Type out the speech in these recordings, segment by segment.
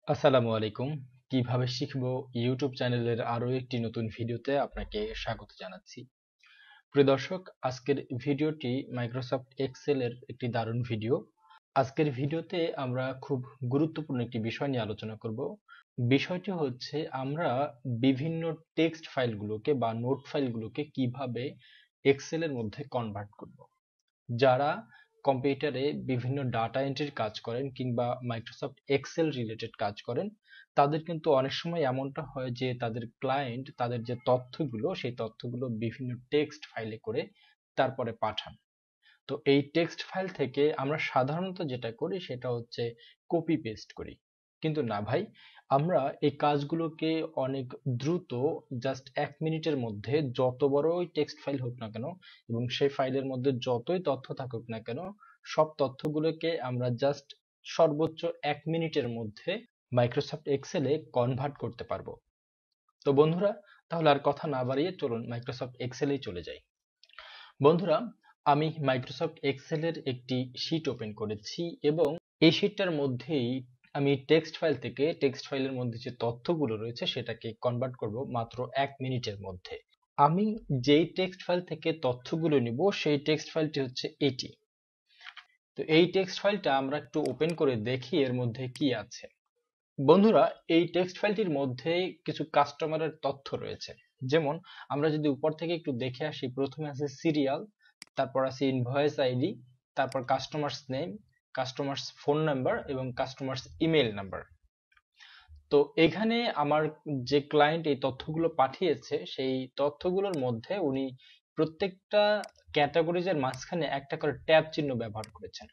আসসালামু আলাইকুম। কিভাবে শিখবো ইউটিউব চ্যানেলের আরো একটি নতুন ভিডিওতে আপনাকে স্বাগত জানাচ্ছি। প্রিয় দর্শক, আজকের ভিডিওটি মাইক্রোসফট এক্সেল এর একটি দারুণ ভিডিও। আজকের ভিডিওতে আমরা খুব গুরুত্বপূর্ণ একটি বিষয় নিয়ে আলোচনা করব। বিষয়টি হচ্ছে আমরা বিভিন্ন টেক্সট ফাইলগুলোকে বা নোট ফাইলগুলোকে কিভাবে এক্সেল এর মধ্যে কনভার্ট করব। যারা কম্পিউটারে বিভিন্ন ডাটা এন্ট্রির কাজ করেন কিংবা মাইক্রোসফট এক্সেল রিলেটেড কাজ করেন, তাদের কিন্তু অনেক সময় এমনটা হয় যে তাদের ক্লায়েন্ট তাদের যে তথ্যগুলো সেই তথ্যগুলো বিভিন্ন টেক্সট ফাইলে করে তারপরে পাঠান। তো এই টেক্সট ফাইল থেকে আমরা সাধারণত যেটা করি সেটা হচ্ছে কপি পেস্ট করি, কিন্তু না ভাই, আমরা এই কাজগুলোকে অনেক দ্রুত জাস্ট 1 মিনিটের মধ্যে যত বড়ই টেক্সট ফাইল হোক না কেন এবং সেই ফাইলের মধ্যে যতই তথ্য থাকুক না কেন, সব তথ্যগুলোকে আমরা জাস্ট সর্বোচ্চ 1 মিনিটের মধ্যে মাইক্রোসফট এক্সেলে কনভার্ট করতে পারবো। তো বন্ধুরা, তাহলে আর কথা না বাড়িয়ে চলুন মাইক্রোসফট এক্সেলেই চলে যাই। বন্ধুরা, আমি মাইক্রোসফট এক্সেলের একটি শীট ওপেন করেছি এবং এই শীটটার মধ্যেই আমি টেক্সট ফাইল থেকে টেক্সট ফাইলের মধ্যে যে তথ্যগুলো রয়েছে সেটাকে কনভার্ট করব মাত্র 1 মিনিটের মধ্যে। আমি যেই টেক্সট ফাইল থেকে তথ্যগুলো নিব সেই টেক্সট ফাইলটি হচ্ছে এটি। তো এই টেক্সট ফাইলটা আমরা একটু ওপেন করে দেখি এর মধ্যে কি আছে। বন্ধুরা, এই টেক্সট ফাইলটির মধ্যে কিছু কাস্টমারের তথ্য রয়েছে। যেমন আমরা যদি উপর থেকে একটু দেখে আসি, প্রথমে আছে সিরিয়াল, তারপর আছে ইনভয়েস আইডি, তারপর customers name, customers phone number এবং কাস্টমার্স ইমেল নাম্বার। তো এখানে আমার যে ক্লায়েন্ট এই তথ্যগুলো পাঠিয়েছে সেই তথ্যগুলোর মধ্যে উনি প্রত্যেকটা ক্যাটাগরিজের মাঝখানে একটা করে ট্যাব চিহ্ন ব্যবহার করেছেন।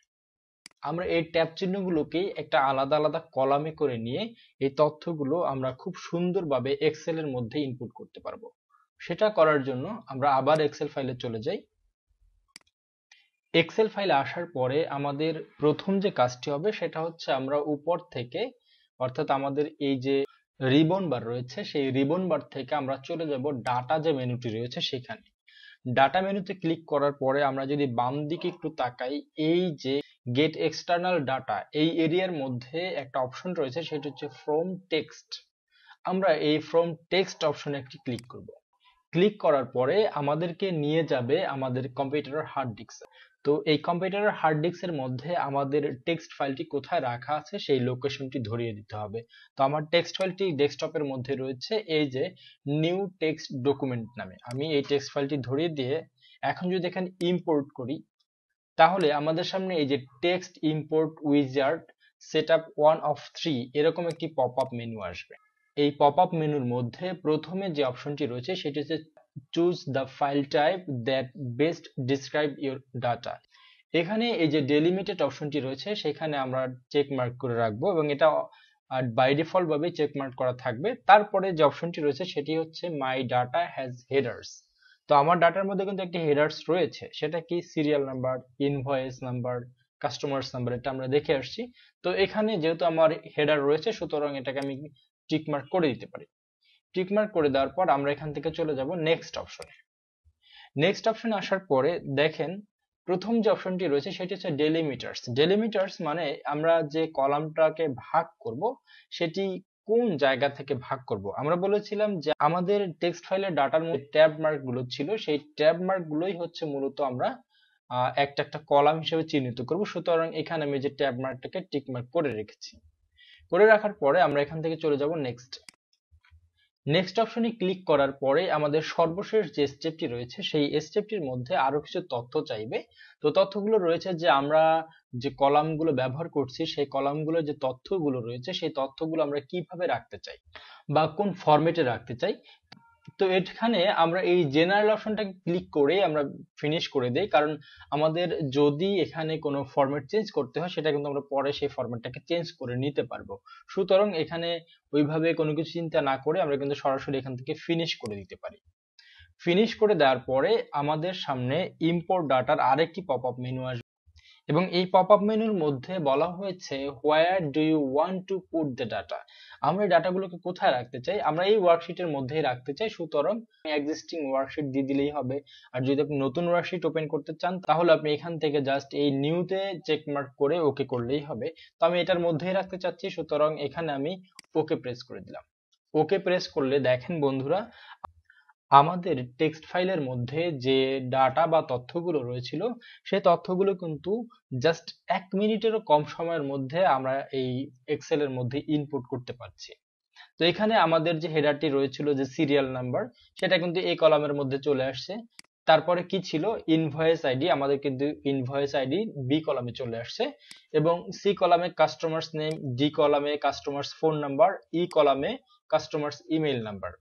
আমরা এই ট্যাব চিহ্নগুলোকে একটা আলাদা আলাদা কলামে করে নিয়ে এই তথ্যগুলো আমরা খুব সুন্দরভাবে এক্সেল এর মধ্যে ইনপুট করতে পারবো। সেটা করার জন্য আমরা আবার এক্সেল ফাইলে চলে যাই। এক্সেল ফাইলে আসার পরে আমাদের প্রথম যে কাজটি হবে সেটা হচ্ছে আমরা উপর থেকে, অর্থাৎ আমাদের এই যে রিবন বার রয়েছে সেই রিবন বার থেকে আমরা চলে যাব ডাটা যে মেনুটি রয়েছে সেখানে। ডাটা মেনুতে ক্লিক করার পরে আমরা যদি বাম দিকে একটু তাকাই, এই যে গেট এক্সটার্নাল ডাটা এই এরিয়ার মধ্যে একটা অপশন রয়েছে, সেটা হচ্ছে ফ্রম টেক্সট। আমরা এই ফ্রম টেক্সট অপশনে একটি ক্লিক করব। ক্লিক করার পরে আমাদেরকে নিয়ে যাবে আমাদের কম্পিউটারের হার্ড ডিস্কে। তো এই কম্পিউটারের হার্ড ডিস্কের মধ্যে আমাদের টেক্সট ফাইলটি কোথায় রাখা আছে সেই লোকেশনটি ধরিয়ে দিতে হবে। তো আমার টেক্সট ফাইলটি ডেস্কটপের মধ্যে রয়েছে এই যে নিউ টেক্সট ডকুমেন্ট নামে। আমি এই টেক্সট ফাইলটি ধরিয়ে দিয়ে এখন যদি এখানে ইম্পোর্ট করি, তাহলে আমাদের সামনে এই যে text import wizard setup 1 of 3 এরকম একটি পপআপ মেনু আসবে। এই পপআপ মেনুর মধ্যে প্রথমে যে অপশনটি রয়েছে সেটি হচ্ছে choose the file type that best describe your data. এখানে এই যে ডেলিমিটেড অপশনটি রয়েছে সেখানে আমরা চেক মার্ক করে রাখবো এবং এটা বাই ডিফল্ট ভাবে চেক মার্ক করা থাকবে। তারপরে যে অপশনটি রয়েছে সেটি হচ্ছে মাই ডাটা হ্যাজ হেডার্স। তো আমার ডাটার মধ্যে কিন্তু একটি হেডার্স রয়েছে, সেটা কি serial number, invoice number, customers number, এটা আমরা দেখে আসছি। তো এখানে যেহেতু আমার হেডার রয়েছে সুতরাং এটাকে আমি টিক মার্ক করে দিতে পারি। টিক মার্ক করে দেওয়ার পর আমরা এখান থেকে চলে যাব নেক্সট অপশনে। নেক্সট অপশনে আসার পরে দেখেন প্রথম যে অপশনটি রয়েছে সেটি হচ্ছে ডেলিমিটার্স। ডেলিমিটার্স মানে আমরা যে কলামটাকে ভাগ করব সেটি কোন জায়গা থেকে ভাগ করব। আমরা বলেছিলাম যে আমাদের টেক্সট ফাইলের ডাটার মধ্যে ট্যাব মার্ক গুলো ছিল, সেই ট্যাব মার্ক গুলোই হচ্ছে মূলত আমরা একটা একটা কলাম হিসেবে চিহ্নিত করব। সুতরাং এখানে আমি যে ট্যাব মার্কটাকে টিক মার্ক করে রেখেছি। করে রাখার পরে আমরা এখান থেকে চলে যাব নেক্সট। নেক্সট অপশনে ক্লিক করার পরে আমাদের সর্বশেষ যে স্টেপটি রয়েছে সেই স্টেপটির মধ্যে আরো কিছু তথ্য চাইবে। তো তথ্যগুলো রয়েছে যে আমরা যে কলামগুলো ব্যবহার করছি সেই কলামগুলো যে তথ্যগুলো রয়েছে সেই তথ্যগুলো আমরা কিভাবে রাখতে চাই বা কোন ফরম্যাটে রাখতে চাই। তো এখানে আমরা এই জেনারেল অপশনটাকে ক্লিক করে আমরা ফিনিশ করে দেই, কারণ আমাদের যদি এখানে কোনো ফরম্যাট চেঞ্জ করতে হয় সেটা কিন্তু আমরা পরে সেই ফরম্যাটটাকে চেঞ্জ করে নিতে পারবো। সুতরাং এখানে ওইভাবে কোনো কিছু চিন্তা না করে আমরা কিন্তু সরাসরি এখান থেকে ফিনিশ করে দিতে পারি। ফিনিশ করে দেওয়ার পরে আমাদের সামনে ইম্পোর্ট ডাটার আরেকটি পপআপ মেনু আসবে। এবং এই পপ আপ মেনুর মধ্যে বলা হয়েছে where do you want to put the data. আমরা এই ডাটাগুলোকে কোথায় রাখতে চাই, আমরা এই ওয়ার্কশিটের মধ্যেই রাখতে চাই। সুতরাং এক্সিস্টিং ওয়ার্কশিট দিয়ে দিলেই হবে। আর যদি আপনি নতুন ওয়ার্কশিট ওপেন করতে চান তাহলে আপনি এখান থেকে জাস্ট এই নিউতে চেকমার্ক করে ওকে করলেই হবে। তো আমি এটার মধ্যেই রাখতে চাচ্ছি, সুতরাং এখানে আমি ওকে প্রেস করে দিলাম। ওকে প্রেস করলে দেখেন বন্ধুরা, আমাদের টেক্সট ফাইলের মধ্যে যে ডাটা বা তথ্যগুলো রয়েছিল সেই তথ্যগুলো কিন্তু জাস্ট 1 মিনিটেরও কম সময়ের মধ্যে আমরা এই এক্সেল এর মধ্যে ইনপুট করতে পারছি। তো এখানে আমাদের যে হেডারটি রয়েছিল যে সিরিয়াল নাম্বার, সেটা কিন্তু এই কলামের মধ্যে চলে আসছে। তারপরে কি ছিল, ইনভয়েস আইডি, আমাদের কিন্তু ইনভয়েস আইডি বি কলামে চলে আসছে, এবং সি কলামে কাস্টমার্স নেম, ডি কলামে কাস্টমার্স ফোন নাম্বার, ই কলামে কাস্টমার্স ইমেইল নাম্বার।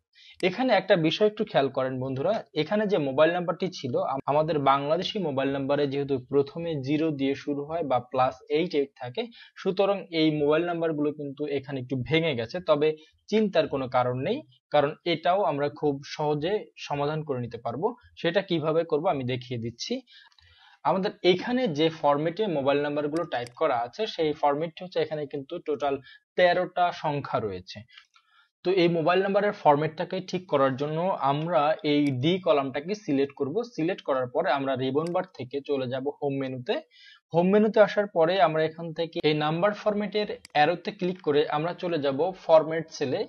এখানে একটা বিষয় একটু খেয়াল করেন বন্ধুরা, এখানে যে মোবাইল নাম্বারটি ছিল আমাদের বাংলাদেশি মোবাইল নাম্বারে যেহেতু প্রথমে 0 দিয়ে শুরু হয় বা +88 থাকে, সুতরাং এই মোবাইল নাম্বারগুলো কিন্তু এখানে একটু ভেঙে গেছে। তবে চিন্তার কোনো কারণ নেই, কারণ এটাও আমরা খুব সহজে সমাধান করে নিতে পারবো। সেটা কিভাবে করব আমি দেখিয়ে দিচ্ছি। আমাদের এখানে যে ফরম্যাটে মোবাইল নাম্বারগুলো টাইপ করা আছে সেই ফরম্যাটটি হচ্ছে, এখানে কিন্তু টোটাল 13টা সংখ্যা রয়েছে। তো এই মোবাইল নাম্বারের ফরম্যাটটাকে ঠিক করার জন্য আমরা এই ডি কলামটাকে সিলেক্ট করব। সিলেক্ট করার পরে আমরা রিবন বার থেকে চলে যাব হোম মেনুতে। হোম মেনুতে আসার পরে আমরা এখান থেকে এই নাম্বার ফরম্যাটের অ্যারোতে ক্লিক করে আমরা চলে যাব ফরম্যাট সেলে।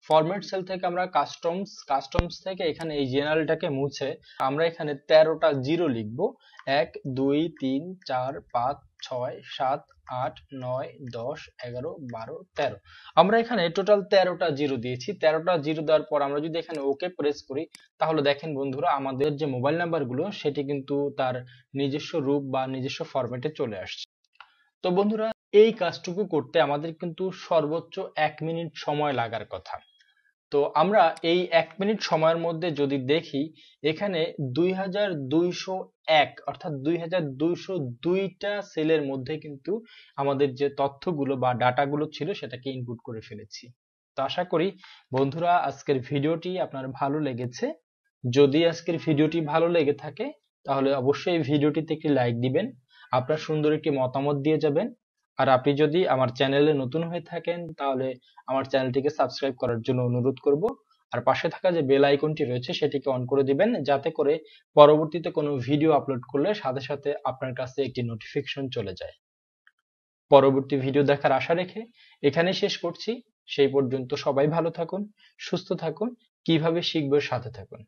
ফরম্যাট সেল থেকে আমরা কাস্টমস থেকে এখানে এই জেনারেলটাকে মুছে আমরা এখানে 13টা জিরো লিখব। 1 2 3 4 5 6 7 8 9 10 11 12 13। আমরা এখানে টোটাল 13টা জিরো দিয়েছি। 13টা জিরো দেওয়ার পর আমরা যদি এখানে ওকে প্রেস করি তাহলে দেখেন বন্ধুরা, আমাদের যে মোবাইল নাম্বারগুলো সেটি কিন্তু তার নিজস্ব রূপ বা নিজস্ব ফরম্যাটে চলে আসছে। তো বন্ধুরা, এই কাজটুকু করতে আমাদের কিন্তু সর্বোচ্চ 1 মিনিট সময় লাগার কথা। তো আমরা এই 1 মিনিট সময়ের মধ্যে যদি দেখি, এখানে 2201 অর্থাৎ 2202টা সেলের মধ্যে কিন্তু আমাদের যে তথ্যগুলো বা ডাটাগুলো ছিল সেটাকে ইনপুট করে ফেলেছি। তো আশা করি বন্ধুরা আজকের ভিডিওটি আপনার ভালো লেগেছে। যদি আজকের ভিডিওটি ভালো লেগে থাকে তাহলে অবশ্যই এই ভিডিওটিতে একটি লাইক দিবেন, আপনার সুন্দর একটি মতামত দিয়ে যাবেন। আর আপনি যদি আমার চ্যানেলে নতুন হয়ে থাকেন তাহলে আমার চ্যানেলটিকে সাবস্ক্রাইব করার জন্য অনুরোধ করব। আর পাশে থাকা যে বেল আইকনটি রয়েছে সেটিকে অন করে দিবেন, যাতে করে পরবর্তীতে কোনো ভিডিও আপলোড করলে সাথে সাথে আপনার কাছে একটি নোটিফিকেশন চলে যায়। পরবর্তী ভিডিও দেখার আশা রেখে এখানেই শেষ করছি। সেই পর্যন্ত সবাই ভালো থাকুন, সুস্থ থাকুন, কিভাবে শিখবে সাথে থাকুন।